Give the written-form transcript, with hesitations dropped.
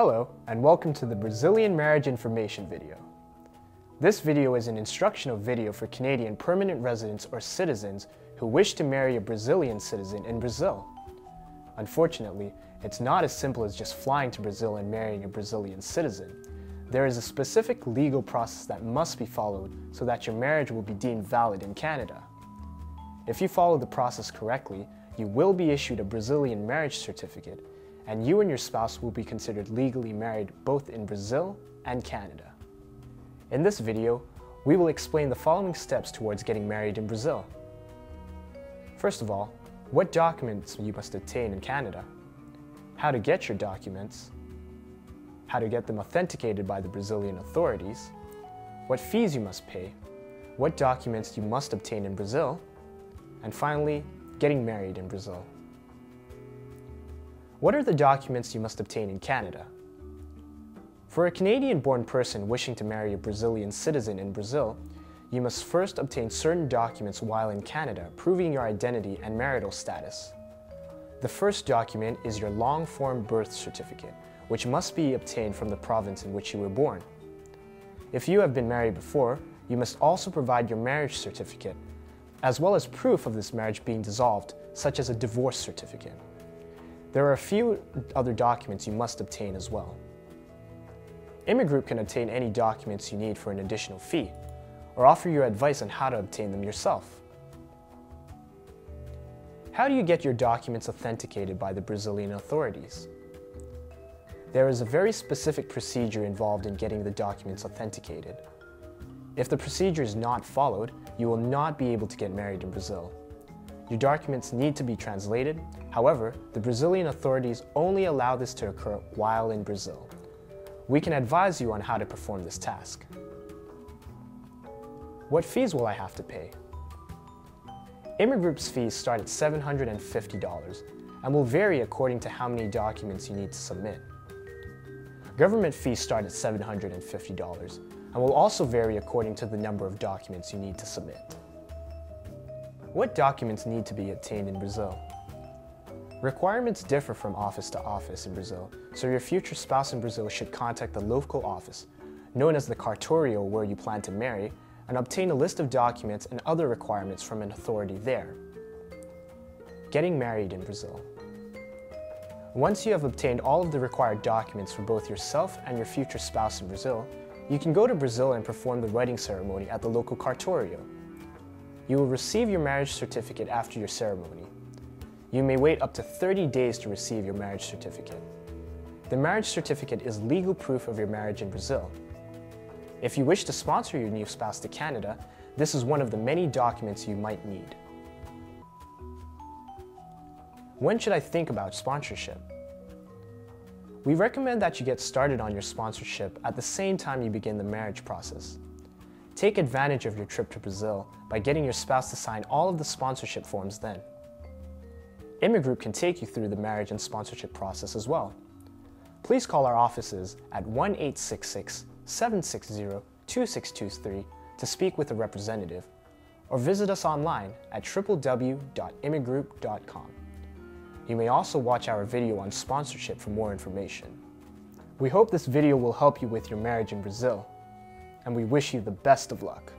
Hello, and welcome to the Brazilian Marriage Information video. This video is an instructional video for Canadian permanent residents or citizens who wish to marry a Brazilian citizen in Brazil. Unfortunately, it's not as simple as just flying to Brazil and marrying a Brazilian citizen. There is a specific legal process that must be followed so that your marriage will be deemed valid in Canada. If you follow the process correctly, you will be issued a Brazilian marriage certificate, and you and your spouse will be considered legally married both in Brazil and Canada. In this video, we will explain the following steps towards getting married in Brazil. First of all, what documents you must obtain in Canada, how to get your documents, how to get them authenticated by the Brazilian authorities, what fees you must pay, what documents you must obtain in Brazil, and finally, getting married in Brazil. What are the documents you must obtain in Canada? For a Canadian-born person wishing to marry a Brazilian citizen in Brazil, you must first obtain certain documents while in Canada, proving your identity and marital status. The first document is your long-form birth certificate, which must be obtained from the province in which you were born. If you have been married before, you must also provide your marriage certificate, as well as proof of this marriage being dissolved, such as a divorce certificate. There are a few other documents you must obtain as well. Imigroup can obtain any documents you need for an additional fee, or offer you advice on how to obtain them yourself. How do you get your documents authenticated by the Brazilian authorities? There is a very specific procedure involved in getting the documents authenticated. If the procedure is not followed, you will not be able to get married in Brazil. Your documents need to be translated. However, the Brazilian authorities only allow this to occur while in Brazil. We can advise you on how to perform this task. What fees will I have to pay? Imigroup's fees start at $750 and will vary according to how many documents you need to submit. Government fees start at $750 and will also vary according to the number of documents you need to submit. What documents need to be obtained in Brazil? Requirements differ from office to office in Brazil, so your future spouse in Brazil should contact the local office, known as the cartório where you plan to marry, and obtain a list of documents and other requirements from an authority there. Getting married in Brazil. Once you have obtained all of the required documents for both yourself and your future spouse in Brazil, you can go to Brazil and perform the wedding ceremony at the local cartório. You will receive your marriage certificate after your ceremony. You may wait up to 30 days to receive your marriage certificate. The marriage certificate is legal proof of your marriage in Brazil. If you wish to sponsor your new spouse to Canada, this is one of the many documents you might need. When should I think about sponsorship? We recommend that you get started on your sponsorship at the same time you begin the marriage process. Take advantage of your trip to Brazil by getting your spouse to sign all of the sponsorship forms then. Imigroup can take you through the marriage and sponsorship process as well. Please call our offices at 1-866-760-2623 to speak with a representative, or visit us online at www.imigroup.com. You may also watch our video on sponsorship for more information. We hope this video will help you with your marriage in Brazil, and we wish you the best of luck.